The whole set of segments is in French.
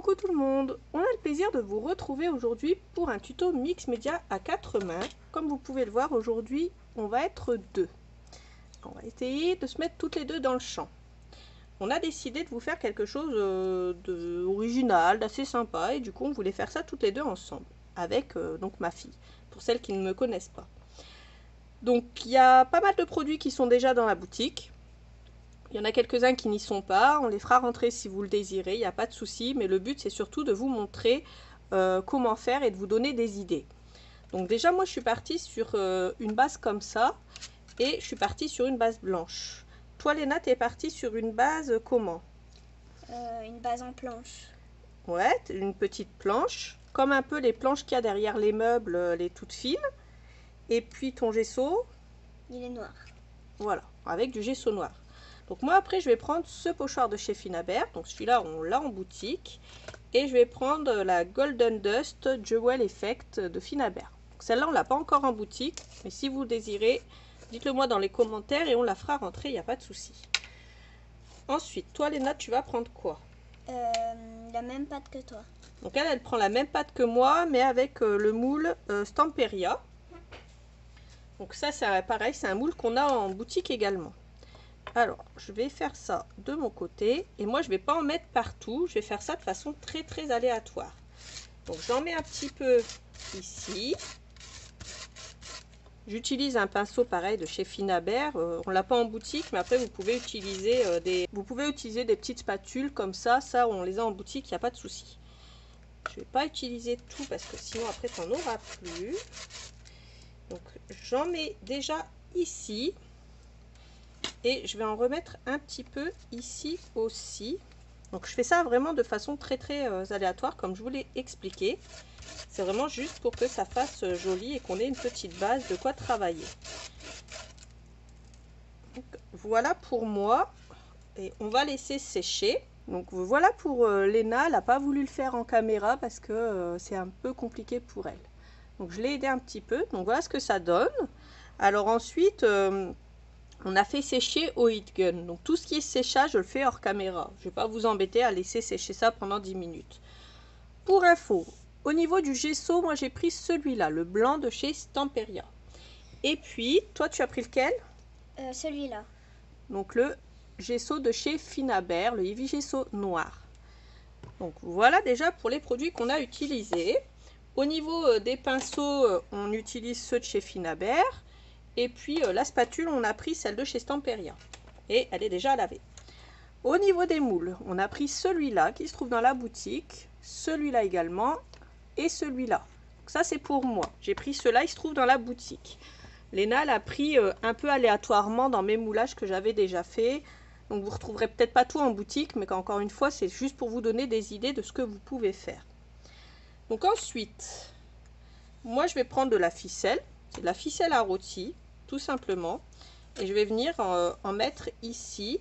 Coucou tout le monde, on a le plaisir de vous retrouver aujourd'hui pour un tuto mix média à 4 mains. Comme vous pouvez le voir, aujourd'hui on va être deux. On va essayer de se mettre toutes les deux dans le champ. On a décidé de vous faire quelque chose d'original, d'assez sympa, et du coup on voulait faire ça toutes les deux ensemble avec donc ma fille, pour celles qui ne me connaissent pas. Donc il y a pas mal de produits qui sont déjà dans la boutique. Il y en a quelques-uns qui n'y sont pas, on les fera rentrer si vous le désirez, il n'y a pas de souci, mais le but c'est surtout de vous montrer comment faire et de vous donner des idées. Donc déjà moi je suis partie sur une base comme ça, et je suis partie sur une base blanche. Toi Léna, tu es partie sur une base comment? Une base en planche. Ouais, une petite planche, comme un peu les planches qu'il y a derrière les meubles, les toutes fines. Et puis ton gesso? Il est noir. Voilà, avec du gesso noir. Donc moi après je vais prendre ce pochoir de chez Finabert, donc celui-là on l'a en boutique, et je vais prendre la Golden Dust Jewel Effect de Finabert. Celle-là on l'a pas encore en boutique, mais si vous désirez, dites-le moi dans les commentaires et on la fera rentrer, il n'y a pas de souci. Ensuite, toi Léna, tu vas prendre quoi? La même pâte que toi. Donc elle prend la même pâte que moi, mais avec le moule Stamperia. Donc ça c'est pareil, c'est un moule qu'on a en boutique également. Alors, je vais faire ça de mon côté. Et moi, je ne vais pas en mettre partout. Je vais faire ça de façon très aléatoire. Donc, j'en mets un petit peu ici. J'utilise un pinceau pareil de chez Finabert. On ne l'a pas en boutique, mais après, vous pouvez utiliser des petites spatules comme ça. Ça, on les a en boutique, il n'y a pas de souci. Je ne vais pas utiliser tout parce que sinon, après, tu n'en auras plus. Donc, j'en mets déjà ici. Et je vais en remettre un petit peu ici aussi. Donc je fais ça vraiment de façon très aléatoire comme je vous l'ai expliqué. C'est vraiment juste pour que ça fasse joli et qu'on ait une petite base de quoi travailler. Donc, voilà pour moi. Et on va laisser sécher. Donc voilà pour Léna. Elle n'a pas voulu le faire en caméra parce que c'est un peu compliqué pour elle. Donc je l'ai aidé un petit peu. Donc voilà ce que ça donne. Alors ensuite... on a fait sécher au heat gun. Donc tout ce qui est séchage, je le fais hors caméra. Je ne vais pas vous embêter à laisser sécher ça pendant 10 minutes. Pour info, au niveau du gesso, moi j'ai pris celui-là, le blanc de chez Stamperia. Et puis, toi tu as pris lequel? Celui-là. Donc le gesso de chez Finabert, le Heavy Gesso noir. Donc voilà déjà pour les produits qu'on a utilisés. Au niveau des pinceaux, on utilise ceux de chez Finabert. Et puis la spatule, on a pris celle de chez Stamperia. Et elle est déjà lavée. Au niveau des moules, on a pris celui-là qui se trouve dans la boutique. Celui-là également. Et celui-là. Ça, c'est pour moi. J'ai pris ceux-là, il se trouve dans la boutique. Léna, elle a pris un peu aléatoirement dans mes moulages que j'avais déjà fait. Donc vous ne retrouverez peut-être pas tout en boutique. Mais encore une fois, c'est juste pour vous donner des idées de ce que vous pouvez faire. Donc ensuite, moi, je vais prendre de la ficelle. C'est de la ficelle à rôti. Tout simplement, et je vais venir en mettre ici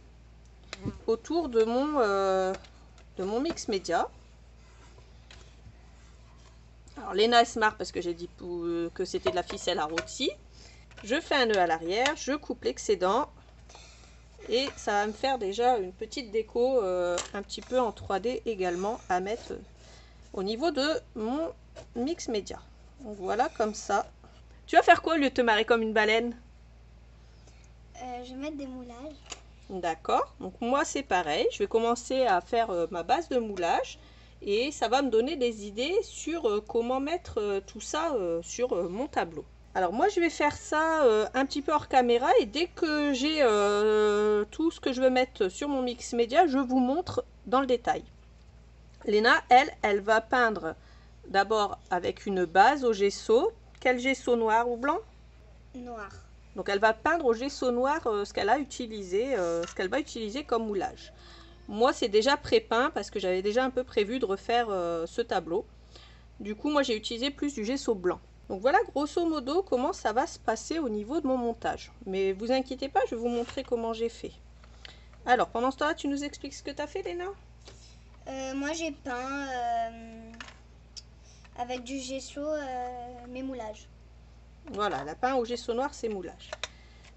autour de mon mix média. Alors Léna elle se marre parce que j'ai dit que c'était de la ficelle à rôti. Je fais un nœud à l'arrière, je coupe l'excédent et ça va me faire déjà une petite déco un petit peu en 3D également à mettre au niveau de mon mix média. Donc voilà, comme ça. Tu vas faire quoi au lieu de te marrer comme une baleine? Je vais mettre des moulages. D'accord, donc moi c'est pareil, je vais commencer à faire ma base de moulage et ça va me donner des idées sur comment mettre tout ça sur mon tableau. Alors moi je vais faire ça un petit peu hors caméra et dès que j'ai tout ce que je veux mettre sur mon mix média, je vous montre dans le détail. Léna, elle va peindre d'abord avec une base au gesso. Quel gesso, noir ou blanc? Noir. Donc elle va peindre au gesso noir ce qu'elle a utilisé, ce qu'elle va utiliser comme moulage. Moi c'est déjà pré-peint parce que j'avais déjà un peu prévu de refaire ce tableau. Du coup moi j'ai utilisé plus du gesso blanc. Donc voilà grosso modo comment ça va se passer au niveau de mon montage. Mais vous inquiétez pas, je vais vous montrer comment j'ai fait. Alors pendant ce temps-là, tu nous expliques ce que tu as fait Léna? Moi j'ai peint avec du gesso mes moulages. Voilà, la peint au gesso noir, c'est moulage.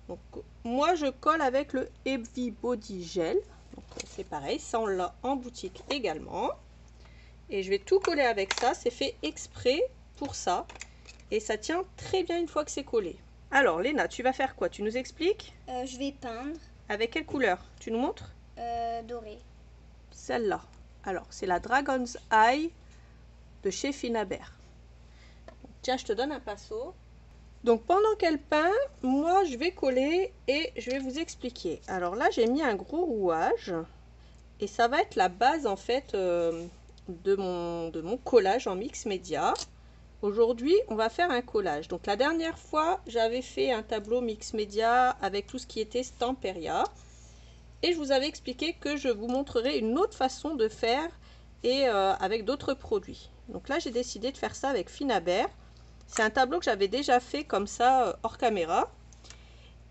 Donc moi je colle avec le Heavy Body Gel. Donc c'est pareil, ça on l'a en boutique également. Et je vais tout coller avec ça. C'est fait exprès pour ça. Et ça tient très bien une fois que c'est collé. Alors, Léna, tu vas faire quoi? Tu nous expliques? Je vais peindre. Avec quelle couleur? Tu nous montres? Doré. Celle-là. Alors, c'est la Dragon's Eye de chez Finabert. Tiens, je te donne un pinceau. Donc, pendant qu'elle peint, moi, je vais coller et je vais vous expliquer. Alors là, j'ai mis un gros rouage. Et ça va être la base, en fait, de mon collage en mix média. Aujourd'hui, on va faire un collage. Donc, la dernière fois, j'avais fait un tableau mix média avec tout ce qui était Stamperia. Et je vous avais expliqué que je vous montrerai une autre façon de faire et avec d'autres produits. Donc là, j'ai décidé de faire ça avec Finabert. C'est un tableau que j'avais déjà fait comme ça hors caméra.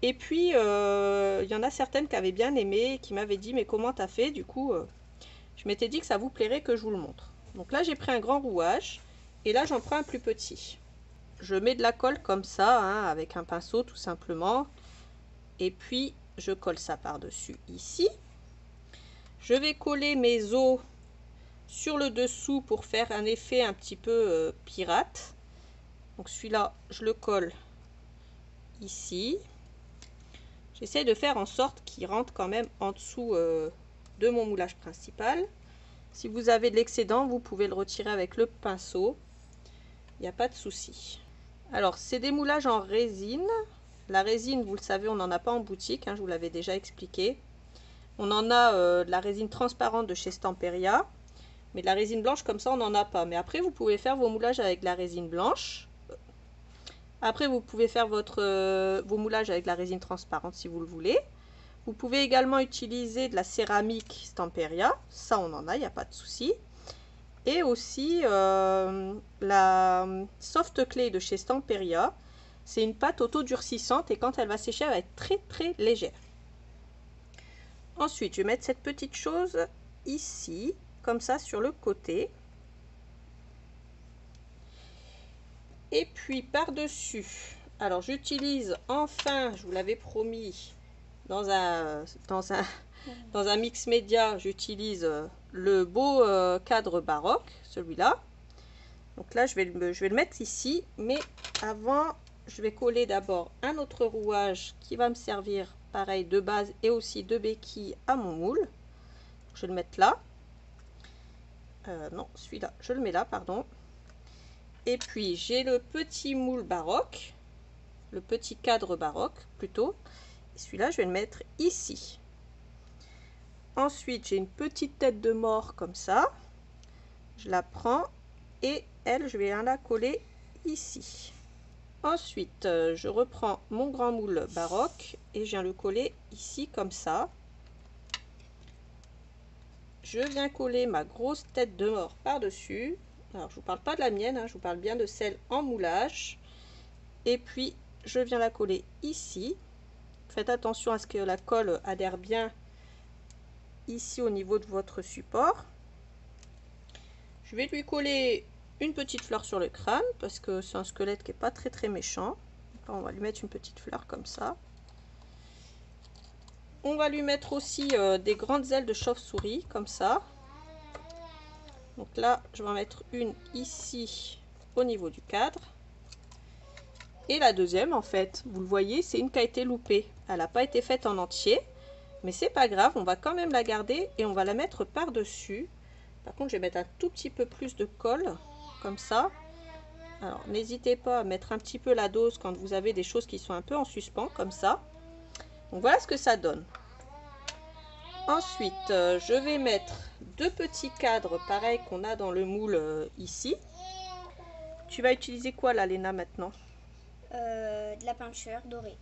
Et puis, il y en a certaines qui avaient bien aimé, qui m'avaient dit « Mais comment t'as fait ?» Du coup, je m'étais dit que ça vous plairait que je vous le montre. Donc là, j'ai pris un grand rouage et là, j'en prends un plus petit. Je mets de la colle comme ça, hein, avec un pinceau tout simplement. Et puis, je colle ça par-dessus ici. Je vais coller mes os sur le dessous pour faire un effet un petit peu pirate. Donc celui-là, je le colle ici. J'essaie de faire en sorte qu'il rentre quand même en dessous de mon moulage principal. Si vous avez de l'excédent, vous pouvez le retirer avec le pinceau. Il n'y a pas de souci. Alors, c'est des moulages en résine. La résine, vous le savez, on n'en a pas en boutique, hein, je vous l'avais déjà expliqué. On en a de la résine transparente de chez Stamperia. Mais de la résine blanche, comme ça, on n'en a pas. Mais après, vous pouvez faire vos moulages avec de la résine blanche. Après, vous pouvez faire vos moulages avec la résine transparente si vous le voulez. Vous pouvez également utiliser de la céramique Stamperia. Ça, on en a, il n'y a pas de souci. Et aussi la soft clay de chez Stamperia. C'est une pâte auto-durcissante et quand elle va sécher, elle va être très très légère. Ensuite, je vais mettre cette petite chose ici, comme ça sur le côté. Et puis par-dessus, alors j'utilise enfin, je vous l'avais promis, dans un mix média, j'utilise le beau cadre baroque, celui-là. Donc là, je vais le mettre ici, mais avant, je vais coller d'abord un autre rouage qui va me servir, pareil, de base et aussi de béquille à mon moule. Je vais le mettre là. Non, celui-là, je le mets là, pardon. Et puis, j'ai le petit moule baroque, le petit cadre baroque plutôt. Et celui-là, je vais le mettre ici. Ensuite, j'ai une petite tête de mort comme ça. Je la prends et elle, je vais la coller ici. Ensuite, je reprends mon grand moule baroque et je viens le coller ici comme ça. Je viens coller ma grosse tête de mort par-dessus. Alors, je ne vous parle pas de la mienne, hein, je vous parle bien de celle en moulage. Et puis, je viens la coller ici. Faites attention à ce que la colle adhère bien ici au niveau de votre support. Je vais lui coller une petite fleur sur le crâne parce que c'est un squelette qui n'est pas très très méchant. On va lui mettre une petite fleur comme ça. On va lui mettre aussi des grandes ailes de chauve-souris comme ça. Donc là, je vais en mettre une ici au niveau du cadre. Et la deuxième, en fait, vous le voyez, c'est une qui a été loupée. Elle n'a pas été faite en entier, mais c'est pas grave, on va quand même la garder et on va la mettre par-dessus. Par contre, je vais mettre un tout petit peu plus de colle, comme ça. Alors, n'hésitez pas à mettre un petit peu la dose quand vous avez des choses qui sont un peu en suspens, comme ça. Donc voilà ce que ça donne. Ensuite, je vais mettre deux petits cadres, pareil qu'on a dans le moule ici. Tu vas utiliser quoi là, Léna, maintenant? De la peinture dorée.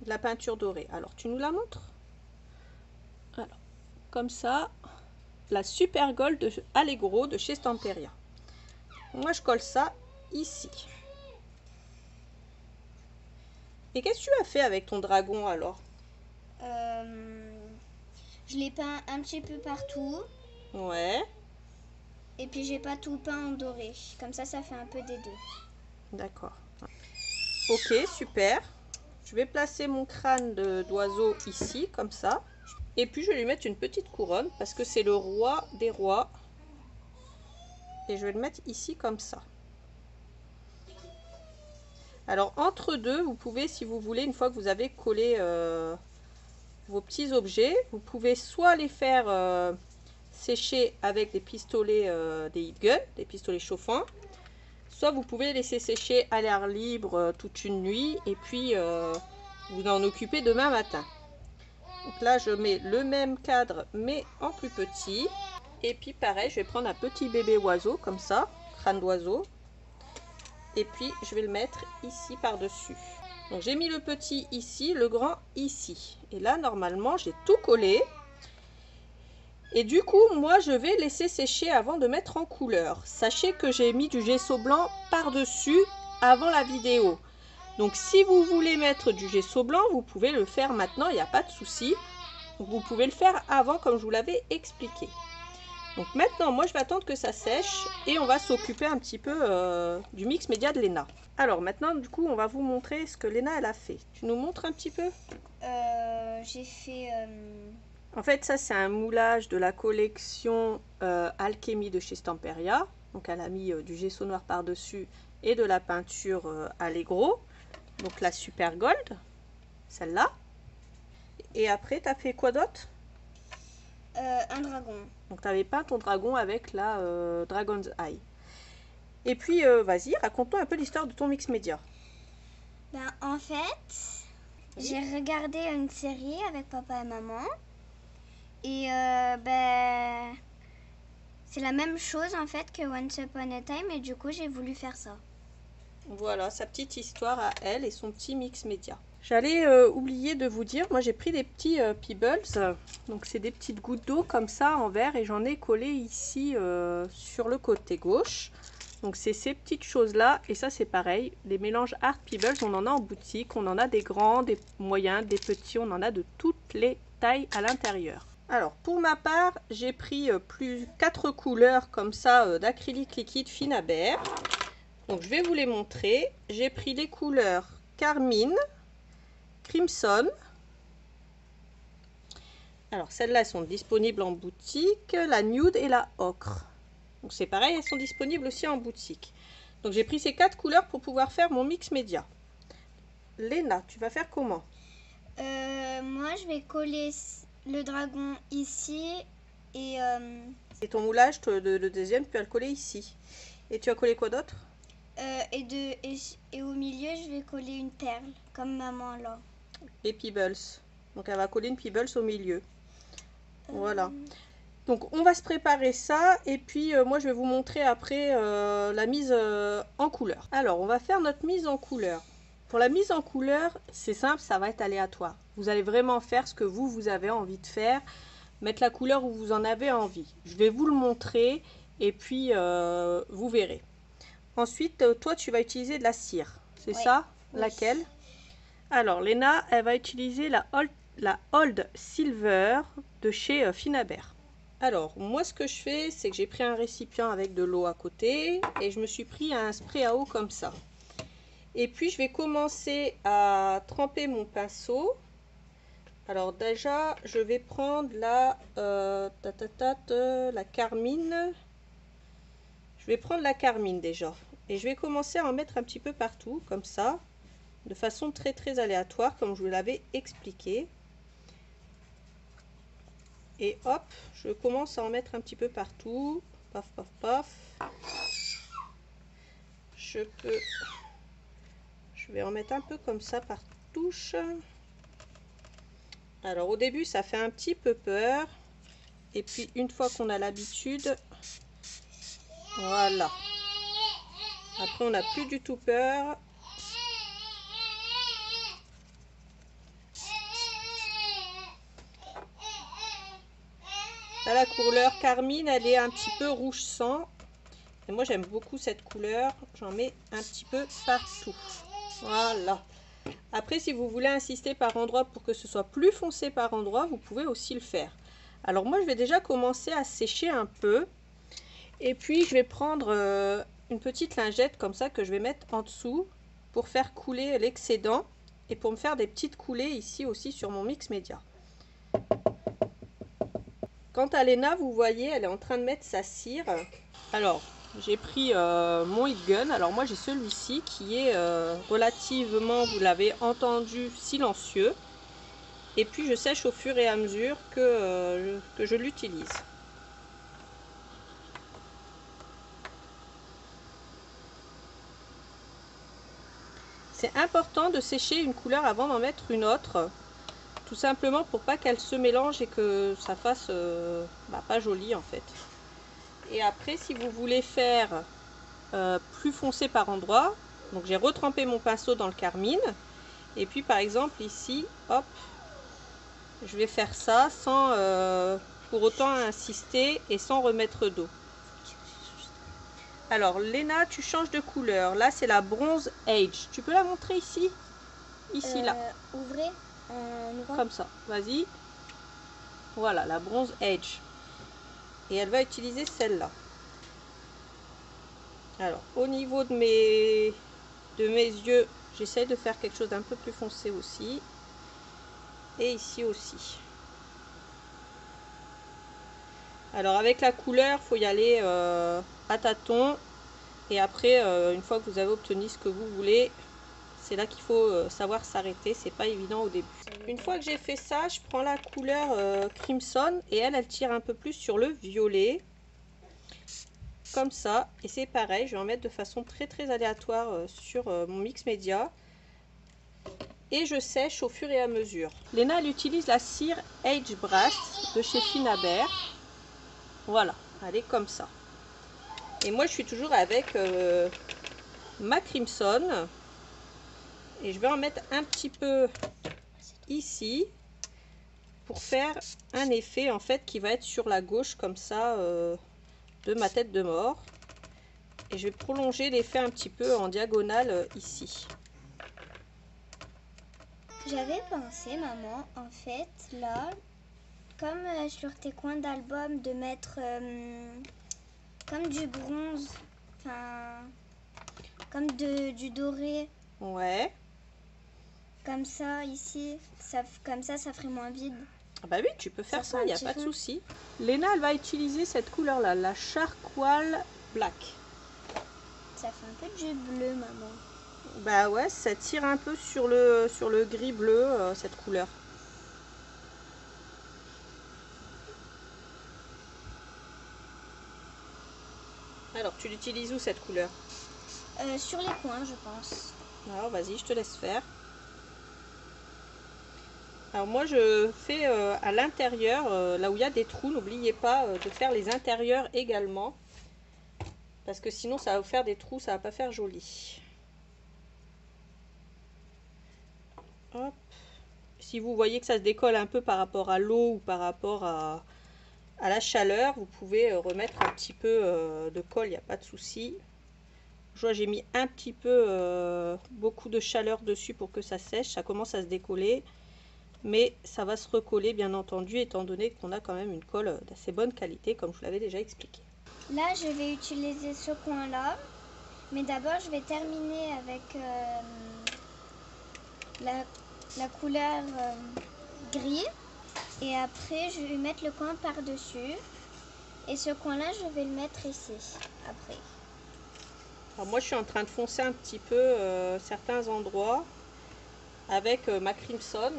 De la peinture dorée. Alors, tu nous la montres? Alors, comme ça, la Super Gold de Allegro de chez Stamperia. Moi, je colle ça ici. Et qu'est-ce que tu as fait avec ton dragon alors? Je l'ai peint un petit peu partout. Ouais. Et puis j'ai pas tout peint en doré. Comme ça fait un peu des deux. D'accord. Ok, super. Je vais placer mon crâne d'oiseau ici, comme ça. Et puis je vais lui mettre une petite couronne parce que c'est le roi des rois. et je vais le mettre ici comme ça. Alors entre deux, vous pouvez, si vous voulez, une fois que vous avez collé vos petits objets, vous pouvez soit les faire sécher avec des pistolets, des heat guns, des pistolets chauffants, soit vous pouvez les laisser sécher à l'air libre toute une nuit et puis vous en occupez demain matin. Donc là je mets le même cadre mais en plus petit, et puis pareil je vais prendre un petit bébé oiseau comme ça, crâne d'oiseau, et puis je vais le mettre ici par dessus. Donc j'ai mis le petit ici, le grand ici, et là normalement j'ai tout collé. Et du coup, moi, je vais laisser sécher avant de mettre en couleur. Sachez que j'ai mis du gesso blanc par-dessus avant la vidéo. Donc, si vous voulez mettre du gesso blanc, vous pouvez le faire maintenant, il n'y a pas de souci. Vous pouvez le faire avant, comme je vous l'avais expliqué. Donc maintenant, moi, je vais attendre que ça sèche et on va s'occuper un petit peu du mix média de Léna. Alors maintenant, du coup, on va vous montrer ce que Léna, elle a fait. Tu nous montres un petit peu? J'ai fait... En fait, ça, c'est un moulage de la collection Alchemy de chez Stamperia. Donc, elle a mis du gesso noir par-dessus et de la peinture Allegro. Donc, la Super Gold, celle-là. Et après, tu as fait quoi d'autre? Un dragon. Donc, tu avais peint ton dragon avec la Dragon's Eye. Et puis, vas-y, raconte-nous un peu l'histoire de ton mix média. Ben, en fait, j'ai regardé une série avec papa et maman. Et ben, c'est la même chose en fait que Once Upon a Time, et du coup j'ai voulu faire ça. Voilà sa petite histoire à elle et son petit mix média. J'allais oublier de vous dire, moi j'ai pris des petits pebbles, donc c'est des petites gouttes d'eau comme ça en verre, et j'en ai collé ici sur le côté gauche. Donc c'est ces petites choses là, et ça c'est pareil, les mélanges Art Pebbles, on en a en boutique, on en a des grands, des moyens, des petits, on en a de toutes les tailles à l'intérieur. Alors pour ma part, j'ai pris 4 couleurs comme ça d'acrylique liquide Finabert. Donc je vais vous les montrer. J'ai pris les couleurs Carmine, Crimson. Alors celles-là sont disponibles en boutique, la Nude et la Ocre. Donc c'est pareil, elles sont disponibles aussi en boutique. Donc j'ai pris ces 4 couleurs pour pouvoir faire mon mix média. Léna, tu vas faire comment? Moi je vais coller le dragon ici et... Et ton moulage, le deuxième, tu vas le coller ici. Et tu as collé quoi d'autre? Et au milieu je vais coller une perle, comme maman là. Les Pebbles. Donc elle va coller une Pebbles au milieu. Voilà. Donc on va se préparer ça, et puis moi je vais vous montrer après la mise en couleur. Alors on va faire notre mise en couleur. Pour la mise en couleur, c'est simple, ça va être aléatoire. Vous allez vraiment faire ce que vous avez envie de faire, mettre la couleur où vous en avez envie. Je vais vous le montrer et puis vous verrez. Ensuite, toi tu vas utiliser de la cire, c'est ça? Oui. Laquelle? Alors Léna, elle va utiliser la Old Silver de chez Finabert. Alors, moi, ce que je fais, c'est que j'ai pris un récipient avec de l'eau à côté et je me suis pris un spray à eau comme ça. Et puis, je vais commencer à tremper mon pinceau. Alors, déjà, je vais prendre la carmine. Je vais prendre la carmine déjà. Et je vais commencer à en mettre un petit peu partout, comme ça, de façon très aléatoire, comme je vous l'avais expliqué. Et hop, je commence à en mettre un petit peu partout. Paf, paf, paf. Je vais en mettre un peu comme ça par touche. Alors au début, ça fait un petit peu peur. Et puis une fois qu'on a l'habitude, voilà. Après, on n'a plus du tout peur. Là, la couleur carmine, elle est un petit peu rouge sang. Et moi, j'aime beaucoup cette couleur. J'en mets un petit peu partout. Voilà. Après, si vous voulez insister par endroit pour que ce soit plus foncé par endroit, vous pouvez aussi le faire. Alors moi, je vais déjà commencer à sécher un peu. Et puis, je vais prendre une petite lingette comme ça que je vais mettre en dessous pour faire couler l'excédent. Et pour me faire des petites coulées ici aussi sur mon mix média. Quant à Léna, vous voyez, elle est en train de mettre sa cire. Alors, j'ai pris mon heat gun. Alors moi j'ai celui-ci qui est relativement, vous l'avez entendu, silencieux. Et puis je sèche au fur et à mesure que je l'utilise. C'est important de sécher une couleur avant d'en mettre une autre. Tout simplement pour pas qu'elle se mélange et que ça fasse pas joli en fait. Et après, si vous voulez faire plus foncé par endroit, donc j'ai retrempé mon pinceau dans le carmine. Et puis par exemple ici, hop, je vais faire ça sans pour autant insister et sans remettre d'eau. Alors Léna, tu changes de couleur. Là c'est la Bronze Age. Tu peux la montrer ici? Ici là. Ouvrez. Comme ça, vas-y. Voilà, la Bronze Age. Et elle va utiliser celle-là. Alors, au niveau de mes yeux, j'essaye de faire quelque chose d'un peu plus foncé aussi. Et ici aussi. Alors, avec la couleur, il faut y aller à tâtons. Et après, une fois que vous avez obtenu ce que vous voulez, c'est là qu'il faut savoir s'arrêter. C'est pas évident au début. Une fois que j'ai fait ça, je prends la couleur Crimson et elle tire un peu plus sur le violet. Comme ça. Et c'est pareil, je vais en mettre de façon très aléatoire sur mon mix média. Et je sèche au fur et à mesure. Léna, elle utilise la cire Age Brass de chez Finabert. Voilà, elle est comme ça. Et moi, je suis toujours avec ma Crimson. Et je vais en mettre un petit peu ici pour faire un effet en fait qui va être sur la gauche comme ça de ma tête de mort. Et je vais prolonger l'effet un petit peu en diagonale ici. J'avais pensé, maman, en fait, là, comme sur tes coins d'album, de mettre comme du bronze, enfin, comme du doré. Ouais. Comme ça, ici, comme ça ferait moins vide. Ah bah oui, tu peux faire ça, il n'y a pas de souci. Léna, elle va utiliser cette couleur-là, la Charcoal Black. Ça fait un peu de jeu bleu, maman. Bah ouais, ça tire un peu sur le gris bleu, cette couleur. Alors, tu l'utilises où cette couleur? Sur les coins, je pense. Alors, vas-y, je te laisse faire. Alors moi, je fais à l'intérieur, là où il y a des trous. N'oubliez pas de faire les intérieurs également. Parce que sinon, ça va vous faire des trous, ça va pas faire joli. Hop. Si vous voyez que ça se décolle un peu par rapport à l'eau ou par rapport à la chaleur, vous pouvez remettre un petit peu de colle, il n'y a pas de souci. Je vois, j'ai mis un petit peu beaucoup de chaleur dessus pour que ça sèche. Ça commence à se décoller, mais ça va se recoller bien entendu, étant donné qu'on a quand même une colle d'assez bonne qualité, comme je vous l'avais déjà expliqué. Là, je vais utiliser ce coin-là, mais d'abord, je vais terminer avec la couleur gris. Et après, je vais mettre le coin par-dessus. Et ce coin-là, je vais le mettre ici, après. Alors moi, je suis en train de foncer un petit peu certains endroits avec ma Crimson.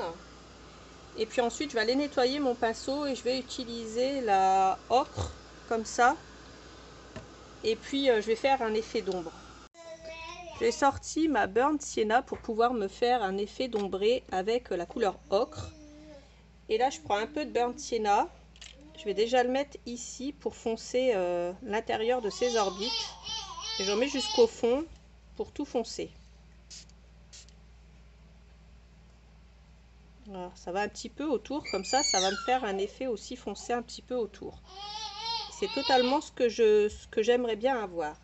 Et puis ensuite, je vais aller nettoyer mon pinceau et je vais utiliser la ocre, comme ça. Et puis, je vais faire un effet d'ombre. J'ai sorti ma Burnt Sienna pour pouvoir me faire un effet d'ombré avec la couleur ocre. Et là, je prends un peu de Burnt Sienna. Je vais déjà le mettre ici pour foncer l'intérieur de ces orbites. Et j'en mets jusqu'au fond pour tout foncer. Voilà, ça va un petit peu autour, comme ça va me faire un effet aussi foncé un petit peu autour. C'est totalement ce que j'aimerais bien avoir.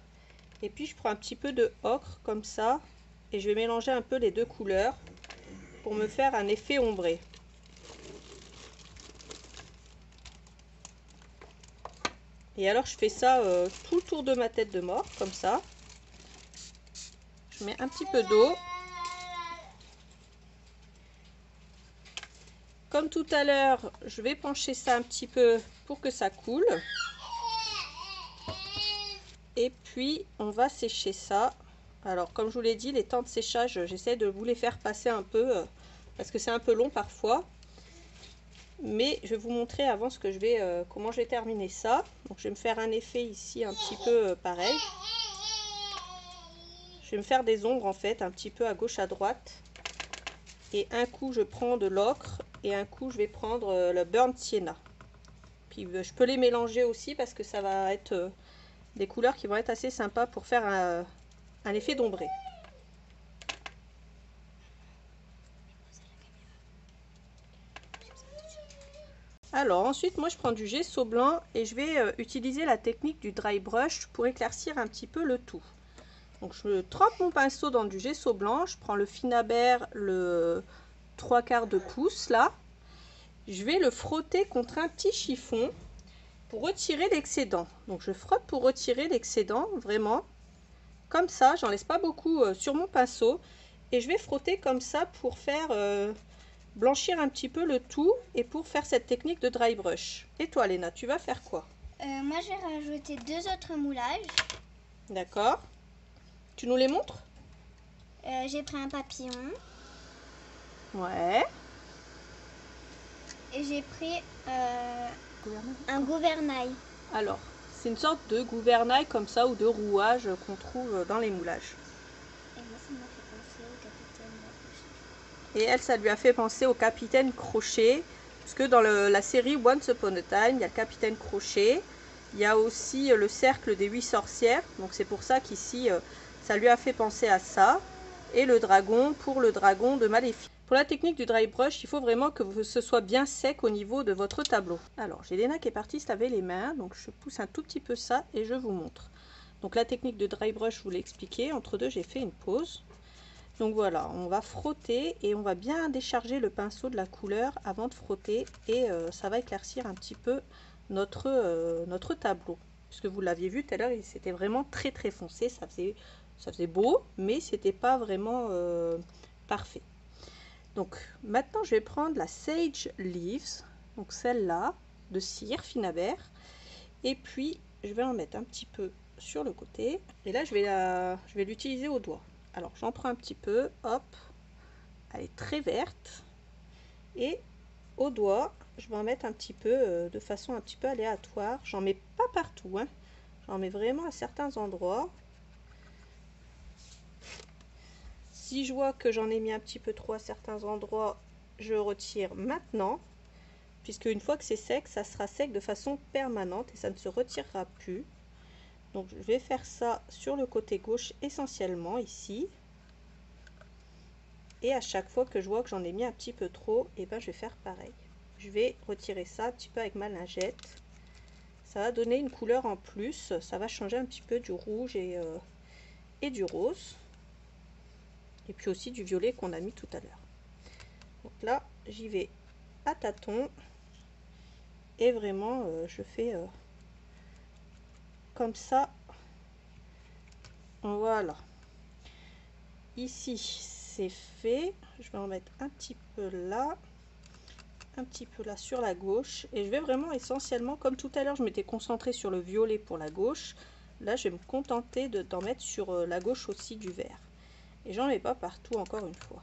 Et puis je prends un petit peu de ocre comme ça et je vais mélanger un peu les deux couleurs pour me faire un effet ombré. Et alors je fais ça tout le tour de ma tête de mort comme ça. Je mets un petit peu d'eau. Comme tout à l'heure, je vais pencher ça un petit peu pour que ça coule. Et puis on va sécher ça. Alors comme je vous l'ai dit, les temps de séchage, j'essaie de vous les faire passer un peu parce que c'est un peu long parfois. Mais je vais vous montrer avant ce que je vais, comment je vais terminer ça. Donc je vais me faire un effet ici un petit peu pareil. Je vais me faire des ombres en fait un petit peu à gauche à droite. Et un coup je prends de l'ocre et un coup je vais prendre le burnt sienna. Puis je peux les mélanger aussi parce que ça va être des couleurs qui vont être assez sympas pour faire un effet d'ombré. Alors ensuite moi je prends du gesso blanc et je vais utiliser la technique du dry brush pour éclaircir un petit peu le tout. Donc je trempe mon pinceau dans du gesso blanc, je prends le Finabert, le 3/4 de pouce là. Je vais le frotter contre un petit chiffon pour retirer l'excédent. Donc je frotte pour retirer l'excédent, vraiment. Comme ça, j'en laisse pas beaucoup sur mon pinceau. Et je vais frotter comme ça pour faire blanchir un petit peu le tout et pour faire cette technique de dry brush. Et toi Léna, tu vas faire quoi? Moi j'ai rajouté 2 autres moulages. D'accord. Tu nous les montres? J'ai pris un papillon. Ouais. Et j'ai pris un gouvernail. Alors, c'est une sorte de gouvernail comme ça ou de rouage qu'on trouve dans les moulages. Et moi ça m'a fait penser au capitaine Crochet. Et elle, ça lui a fait penser au capitaine Crochet. Parce que dans la série Once Upon a Time, il y a le capitaine Crochet. Il y a aussi le cercle des 8 sorcières. Donc c'est pour ça qu'ici, ça lui a fait penser à ça. Et le dragon pour le dragon de Maléfique. Pour la technique du dry brush, il faut vraiment que ce soit bien sec au niveau de votre tableau. Alors, j'ai Léna qui est partie se laver les mains. Donc je pousse un tout petit peu ça et je vous montre. Donc la technique de dry brush, je vous l'ai expliqué. Entre deux, j'ai fait une pause. Donc voilà, on va frotter et on va bien décharger le pinceau de la couleur avant de frotter. Et ça va éclaircir un petit peu notre tableau. Puisque vous l'aviez vu tout à l'heure, c'était vraiment très très foncé. Ça faisait beau, mais c'était pas vraiment parfait. Donc maintenant je vais prendre la Sage Leaves, donc celle-là de cire Finabert, et puis je vais en mettre un petit peu sur le côté. Et là je vais l'utiliser au doigt. Alors j'en prends un petit peu, hop, elle est très verte, et au doigt je vais en mettre un petit peu de façon un petit peu aléatoire. J'en mets pas partout, hein. J'en mets vraiment à certains endroits. Si je vois que j'en ai mis un petit peu trop à certains endroits, je retire maintenant, puisque une fois que c'est sec, ça sera sec de façon permanente et ça ne se retirera plus. Donc je vais faire ça sur le côté gauche essentiellement ici. Et à chaque fois que je vois que j'en ai mis un petit peu trop, et ben je vais faire pareil. Je vais retirer ça un petit peu avec ma lingette. Ça va donner une couleur en plus, ça va changer un petit peu du rouge et du rose. Et puis aussi du violet qu'on a mis tout à l'heure. Donc là, j'y vais à tâtons. Et vraiment, je fais comme ça. Voilà. Ici, c'est fait. Je vais en mettre un petit peu là. Un petit peu là sur la gauche. Et je vais vraiment essentiellement, comme tout à l'heure, je m'étais concentrée sur le violet pour la gauche. Là, je vais me contenter d'en mettre sur la gauche aussi du vert. Et j'en mets pas partout encore une fois.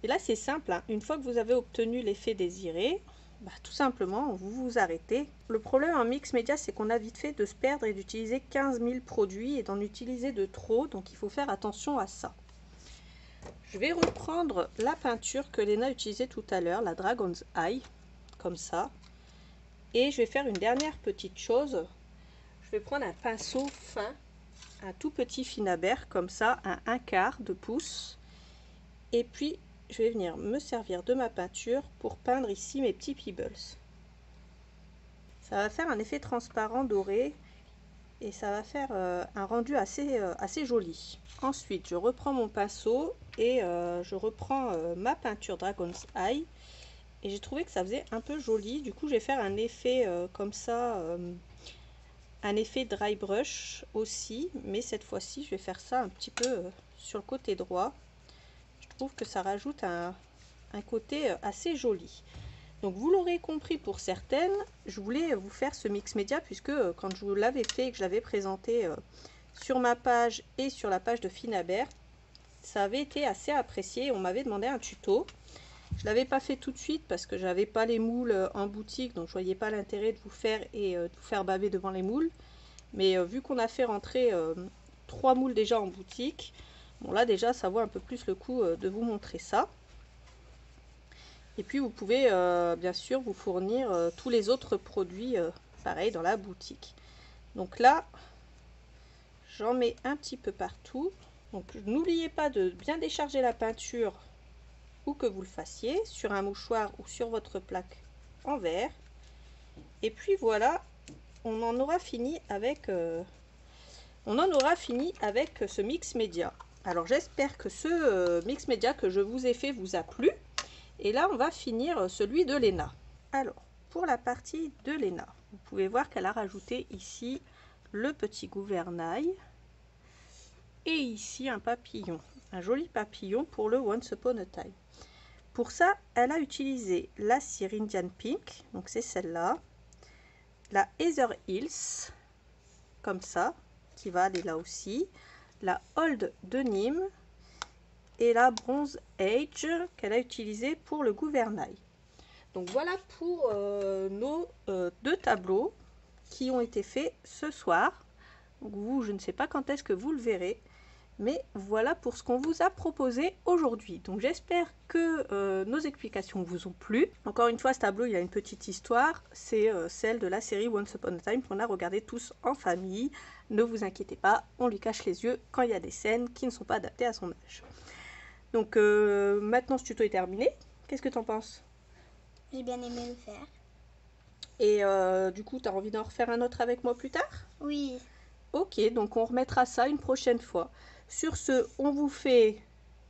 Et là c'est simple, hein. Une fois que vous avez obtenu l'effet désiré, bah, tout simplement vous vous arrêtez. Le problème en mix média, c'est qu'on a vite fait de se perdre et d'utiliser 15 000 produits et d'en utiliser de trop, donc il faut faire attention à ça. Je vais reprendre la peinture que Léna utilisait tout à l'heure, la Dragon's Eye, comme ça. Et je vais faire une dernière petite chose. Je vais prendre un pinceau fin, un tout petit Finabert comme ça, un 1/4 de pouce, et puis je vais venir me servir de ma peinture pour peindre ici mes petits pebbles. Ça va faire un effet transparent doré et ça va faire un rendu assez joli. Ensuite je reprends mon pinceau et je reprends ma peinture Dragon's Eye, et j'ai trouvé que ça faisait un peu joli. Du coup je vais faire un effet comme ça, un effet dry brush aussi, mais cette fois-ci je vais faire ça un petit peu sur le côté droit. Je trouve que ça rajoute un côté assez joli. Donc vous l'aurez compris pour certaines, je voulais vous faire ce mix média puisque quand je vous l'avais fait et que je l'avais présenté sur ma page et sur la page de Finabert, ça avait été assez apprécié. On m'avait demandé un tuto. Je ne l'avais pas fait tout de suite parce que j'avais pas les moules en boutique, donc je voyais pas l'intérêt de vous faire de vous faire baver devant les moules. Mais vu qu'on a fait rentrer 3 moules déjà en boutique, bon là déjà ça vaut un peu plus le coup de vous montrer ça. Et puis vous pouvez bien sûr vous fournir tous les autres produits pareil dans la boutique. Donc là, j'en mets un petit peu partout. Donc n'oubliez pas de bien décharger la peinture où que vous le fassiez, sur un mouchoir ou sur votre plaque en verre. Et puis voilà, on en aura fini avec ce mix média. Alors j'espère que ce mix média que je vous ai fait vous a plu. Et là, on va finir celui de Léna. Alors, pour la partie de Léna, vous pouvez voir qu'elle a rajouté ici le petit gouvernail et ici un papillon, un joli papillon pour le Once Upon a Time. Pour ça, elle a utilisé la cire Indian Pink, donc c'est celle-là, la Heather Hills, comme ça, qui va aller là aussi, la Old de Nîmes, et la Bronze Age qu'elle a utilisé pour le gouvernail. Donc voilà pour nos 2 tableaux qui ont été faits ce soir. Donc vous, je ne sais pas quand est-ce que vous le verrez, mais voilà pour ce qu'on vous a proposé aujourd'hui. Donc j'espère que nos explications vous ont plu. Encore une fois, ce tableau, il a une petite histoire. C'est celle de la série Once Upon a Time qu'on a regardé tous en famille. Ne vous inquiétez pas, on lui cache les yeux quand il y a des scènes qui ne sont pas adaptées à son âge. Donc maintenant ce tuto est terminé. Qu'est-ce que tu en penses? J'ai bien aimé le faire. Et du coup, tu as envie d'en refaire un autre avec moi plus tard? Oui. Ok, donc on remettra ça une prochaine fois. Sur ce, on vous fait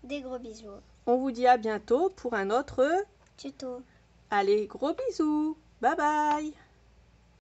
des gros bisous. On vous dit à bientôt pour un autre tuto. Allez, gros bisous. Bye bye.